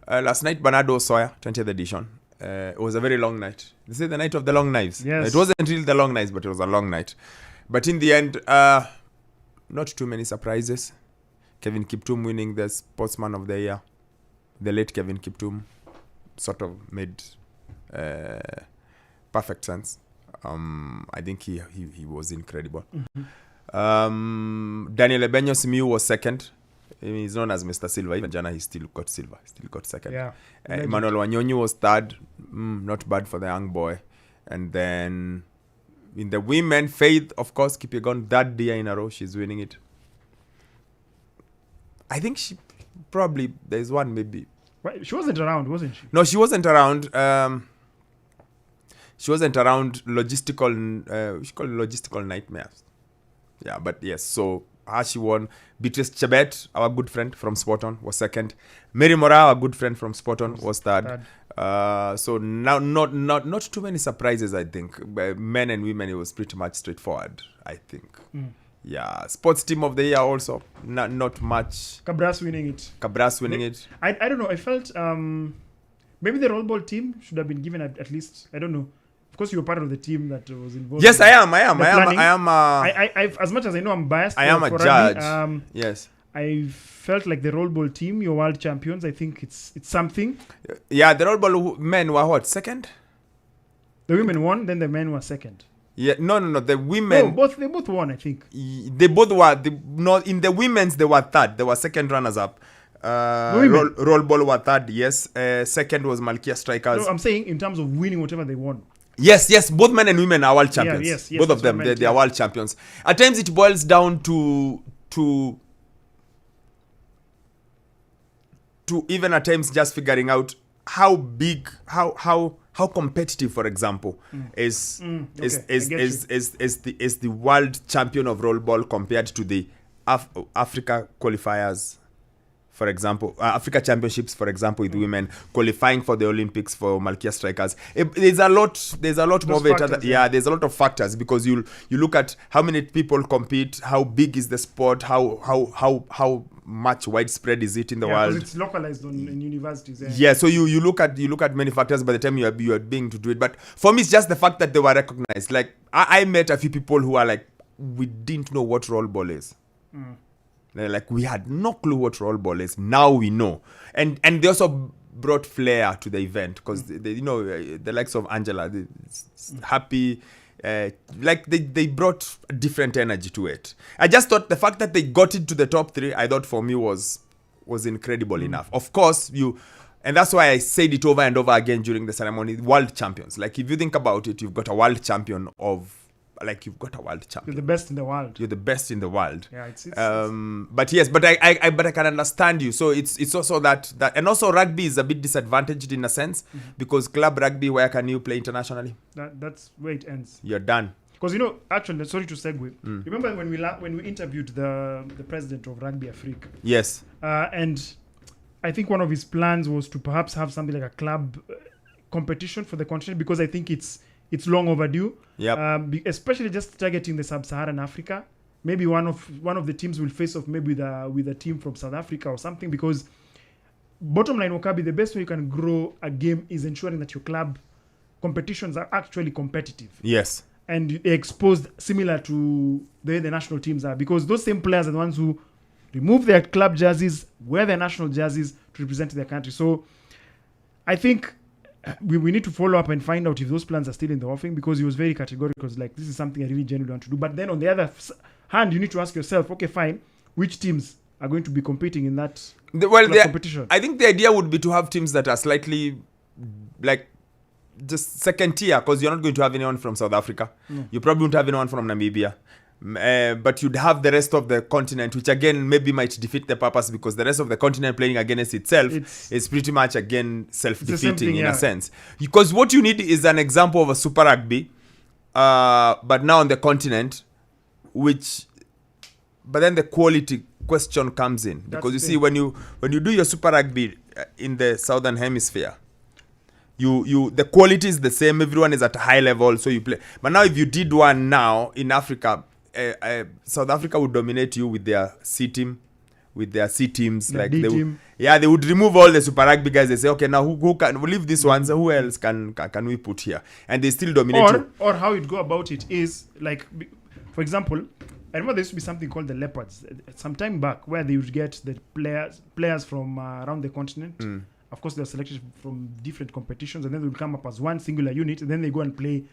Last night, Bernardo Soya, 20th edition. It was a very long night. They say the night of the long knives. Yes. It wasn't really the long knives, but it was a long night. But in the end, not too many surprises. Kevin Kiptum winning the Sportsman of the Year. The late Kevin Kiptum sort of made perfect sense. I think he was incredible. Daniel Ebenyo's Miu was second. He's known as Mr. Silver. Even Jana, he still got silver. Still got second. Yeah. Emmanuel Wanyonyi was third. Not bad for the young boy. And then in the women, Faith, of course, Kipyegon, third year in a row, she's winning it. I think she probably, there's one maybe. Right. She wasn't around, wasn't she? No, she wasn't around. She wasn't around logistical, we should call it logistical nightmares. Yeah, but yes, so she won. Beatrice Chebet, our good friend from Sporton, was second. Mary Mora, our good friend from Sporton, was third. So now not too many surprises, I think. Men and women, it was pretty much straightforward, I think. Yeah, sports team of the year also, not much. Cabras winning it. I don't know. I felt maybe the roll ball team should have been given at least, I don't know. Of course, you were part of the team that was involved. Yes, I am. I as much as I know I'm biased. I am a judge. Yes. I felt like the roll ball team, your world champions. I think it's something. Yeah, the roll ball men were what, second? The women won, then the men were second. Yeah, no. The women. No, they both won, I think. They both were. In the women's, they were third. They were second runners up. Roll ball were third. Yes. Second was Malkia Strikers. No, I'm saying in terms of winning whatever they won. Yes. Both men and women are world champions. Yes, both of them, they are world champions. At times, it boils down to even at times just figuring out how big, how competitive, for example, is the world champion of roll ball compared to the Africa qualifiers. For example, Africa Championships, for example, with women qualifying for the Olympics for Malkia Strikers. There's a lot more of it. There's a lot of factors because you look at how many people compete, how big is the sport, how much widespread is it in the world. Because it's localized in universities. Yeah, so you look at many factors by the time you are being to do it. But for me, it's just the fact that they were recognized. Like I met a few people who are like, we didn't know what roll ball is. Like we had no clue what roll ball is. Now we know, and they also brought flair to the event because the likes of Angela, happy, like they brought a different energy to it. I just thought the fact that they got into the top three, I thought for me was incredible enough. Of course, and that's why I said it over and over again during the ceremony. World champions. Like if you think about it, you've got a world champion you've got a world champion. You're the best in the world. You're the best in the world. Yeah, it's but yes, but I can understand you. So it's also that and also rugby is a bit disadvantaged in a sense because club rugby, where can you play internationally? That's where it ends. You're done. Because actually, sorry to segue. Remember when we interviewed the president of Rugby Africa? Yes. And I think one of his plans was to perhaps have something like a club competition for the continent because I think it's long overdue. Yep. Especially just targeting the sub-Saharan Africa. Maybe one of the teams will face off maybe with a team from South Africa or something because bottom line, Wokabi, the best way you can grow a game is ensuring that your club competitions are actually competitive. Yes. And exposed similar to the way the national teams are because those same players are the ones who remove their club jerseys, wear their national jerseys to represent their country. So I think we need to follow up and find out if those plans are still in the offing because he was very categorical. Because like this is something I really genuinely want to do. But then on the other hand, you need to ask yourself, okay, fine, which teams are going to be competing in that competition? I think the idea would be to have teams that are slightly like just second tier because you're not going to have anyone from South Africa. No. You probably won't have anyone from Namibia. But you'd have the rest of the continent, which again maybe might defeat the purpose because the rest of the continent playing against itself is pretty much again self-defeating in a sense. Because what you need is an example of a Super Rugby, but now on the continent, but then the quality question comes in because you see when you do your Super Rugby in the Southern Hemisphere, the quality is the same. Everyone is at a high level, so you play. But now if you did one now in Africa. South Africa would dominate you with their C team, with their C teams. The like D they team. they would remove all the Super Rugby guys. They say, okay, now who can we'll leave this ones? Who else can we put here? And they still dominate. Or how you'd go about it is like, for example, I remember there used to be something called the Leopards some time back, where they would get the players from around the continent. Of course, they're selected from different competitions, and then they would come up as one singular unit, and then they go and play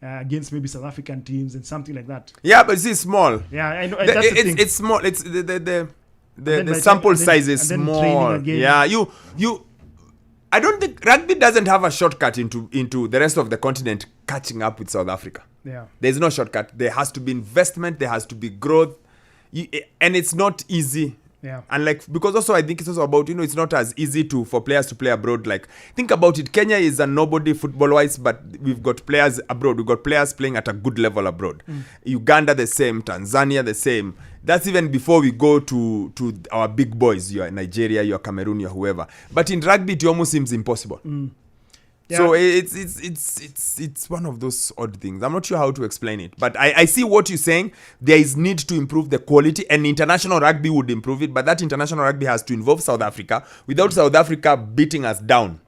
against maybe South African teams and something like that. Yeah, but it's small. Yeah, I know. It's small. It's the sample size is small. Yeah, you. I don't think rugby doesn't have a shortcut into the rest of the continent catching up with South Africa. Yeah, there's no shortcut. There has to be investment. There has to be growth, and it's not easy. Yeah, and like, because also I think it's also about, it's not as easy for players to play abroad. Like, think about it. Kenya is a nobody football wise, but we've got players abroad. We've got players playing at a good level abroad. Uganda the same, Tanzania the same. That's even before we go to our big boys. You're Nigeria, you're Cameroon, you're whoever. But in rugby, it almost seems impossible. Yeah. So it's one of those odd things. I'm not sure how to explain it, but I see what you're saying. There is need to improve the quality, and international rugby would improve it, but that international rugby has to involve South Africa without South Africa beating us down.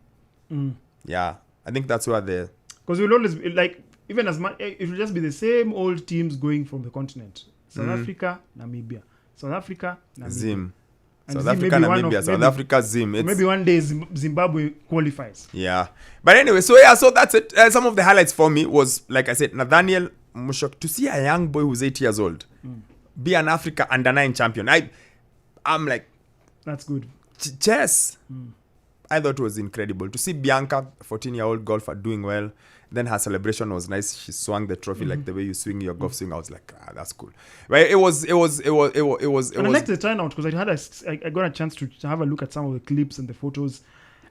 Yeah, I think that's where because we'll always be, like, even as much, it will just be the same old teams going from the continent. South Africa, Namibia. South Africa, Namibia. Zim. And South Africa, Namibia, South Africa, Zim. Maybe one day Zimbabwe qualifies. Yeah. But anyway, so that's it. Some of the highlights for me was, like I said, Nathaniel Mushok. To see a young boy who's 8 years old be an Africa under-9 champion. I'm like... That's good. Chess. I thought it was incredible. To see Bianca, a 14-year-old golfer, doing well. Then her celebration was nice. She swung the trophy like the way you swing your golf swing. I was like, that's cool. Right? It was. And I liked the turnout because I got a chance to have a look at some of the clips and the photos,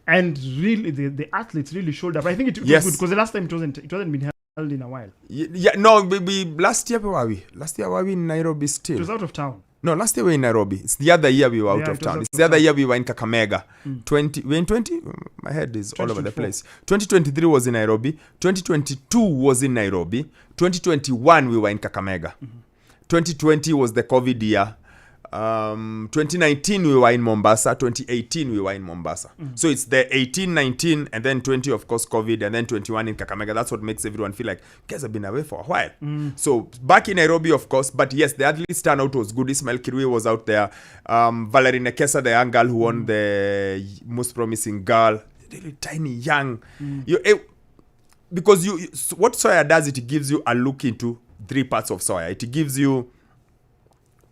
and really the athletes really showed up. I think it was good because the last time it wasn't been held in a while. Yeah, no, last year where were we? Last year were we in Nairobi still? It was out of town. No, last year we were in Nairobi. It's the other year we were out of town. It's the other year we were in Kakamega. We in 20? My head is all over the place. 2023 was in Nairobi. 2022 was in Nairobi. 2021 we were in Kakamega. 2020 was the COVID year. 2019 we were in Mombasa. 2018 we were in Mombasa. So it's the 18, 19, and then 20, of course, COVID, and then 21 in Kakamega. That's what makes everyone feel like, you guys have been away for a while. So back in Nairobi, of course, but yes, the athletes turnout was good. Ismail Kirui was out there. Valerie Nekesa, the young girl who won the most promising girl, really tiny, young. Because what Soya does, it gives you a look into 3 parts of Soya. It gives you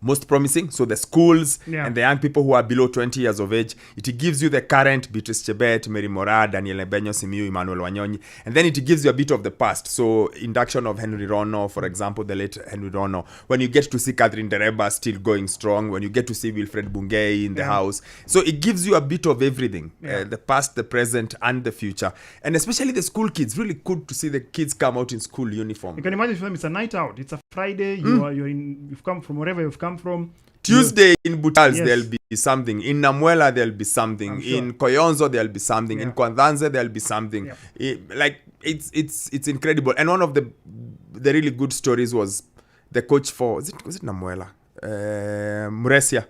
most promising, so the schools and the young people who are below 20 years of age. It gives you the current, Beatrice Chebet, Mary Mora, Daniel Ebenyo, Simiu, Emmanuel Wanyonyi, and then it gives you a bit of the past. So induction of Henry Rono, for example, the late Henry Rono. When you get to see Catherine Dereba still going strong, when you get to see Wilfred Bungei in the house. So it gives you a bit of everything, the past, the present, and the future. And especially the school kids, really good to see the kids come out in school uniform. You can imagine for them, it's a night out. It's a Friday. You've come from wherever you've come from. Tuesday in Butals there'll be something. In Namuela there'll be something. Sure. In Koyonzo there'll be something. In Kwanzanze there'll be something. It's incredible. And one of the really good stories was the coach for was it Namuela? Muresia,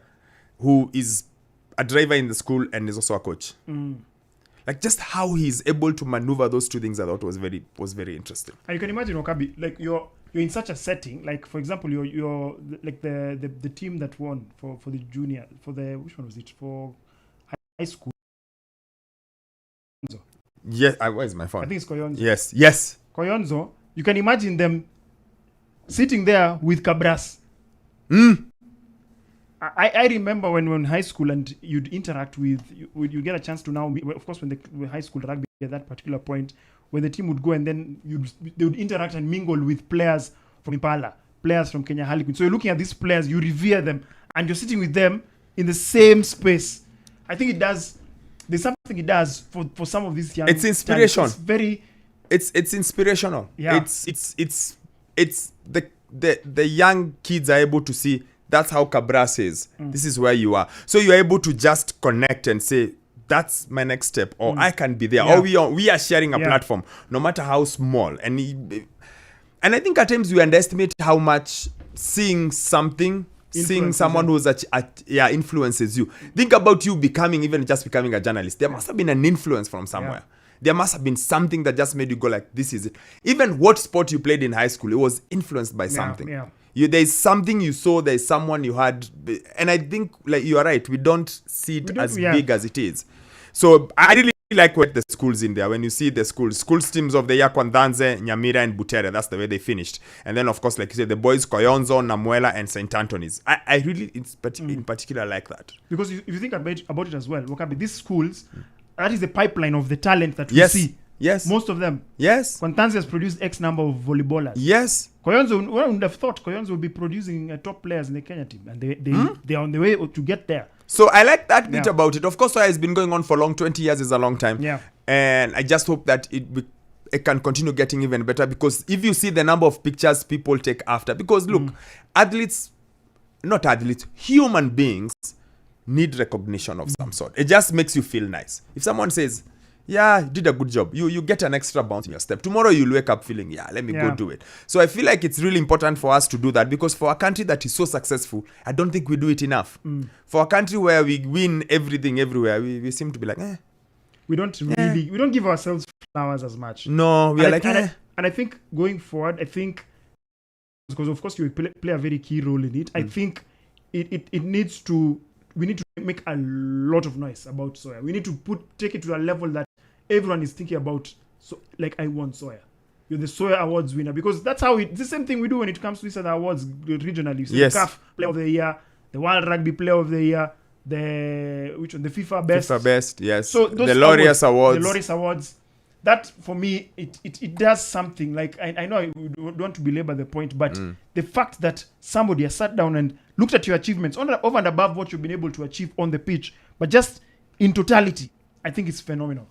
who is a driver in the school and is also a coach. Like, just how he's able to maneuver those two things, I thought was very interesting. And you can imagine, Wakabi, like you're in such a setting. Like, for example, you're like the team that won for the junior, for the, which one was it, for high school? Yes, where's my phone? I think it's Koyonzo. Yes. Koyonzo. You can imagine them sitting there with Cabras. I remember when we were in high school and you'd interact with, you get a chance to now, of course, when the high school rugby at that particular point, when the team would go and then they would interact and mingle with players from Impala, players from Kenya Harlequin. So you're looking at these players, you revere them, and you're sitting with them in the same space. I think there's something it does for some of these young. It's inspiration. It's very. It's inspirational. Yeah. It's the young kids are able to see. That's how Cabras is. This is where you are. So you're able to just connect and say, that's my next step, or I can be there, or we are sharing a platform, no matter how small. And I think at times we underestimate how much seeing something seeing someone who's influences you. Think about you becoming a journalist. There must have been an influence from somewhere. There must have been something that just made you go like, this is it. Even what sport you played in high school, it was influenced by something. There's something you saw, there's someone you had. And I think, like, you are right, we don't see it as big as it is. So I really like what the schools in there. When you see the schools teams of the year, Kwandanze, Nyamira, and Butere, that's the way they finished. And then, of course, like you said, the boys, Koyonzo, Namuela, and St. Anthony's. I really, in particular, like that. Because if you think about it as well, Wokabi, these schools, that is the pipeline of the talent that we see. Yes. Most of them. Yes. Kwantanzi has produced X number of volleyballers. Yes. Koyonzo, one would have thought Koyonzo would be producing top players in the Kenya team. And they are on the way to get there. So I like that bit about it. Of course, Soya has been going on for long. 20 years is a long time. Yeah. And I just hope that it can continue getting even better. Because if you see the number of pictures people take after. Because look, human beings need recognition of some sort. It just makes you feel nice. If someone says, yeah, you did a good job, you get an extra bounce in your step. Tomorrow you'll wake up feeling, let me go do it. So I feel like it's really important for us to do that, because for a country that is so successful, I don't think we do it enough. For a country where we win everything everywhere, we seem to be like, we don't really, we don't give ourselves flowers as much. No, we are like, and I think going forward, because of course you play a very key role in it, I think it needs to, we need to make a lot of noise about Soya. We need to take it to a level that everyone is thinking about. So, like, I want Soya. You're the Soya Awards winner, because that's how it's the same thing we do when it comes to these other awards regionally. So the CAF Player of the Year, the World Rugby Player of the Year, the FIFA Best. FIFA Best, yes. So those the Laureus Awards. The Laureus Awards. That, for me, it does something. Like, I know I don't want to belabor the point, but the fact that somebody has sat down and looked at your achievements over and above what you've been able to achieve on the pitch, but just in totality, I think it's phenomenal.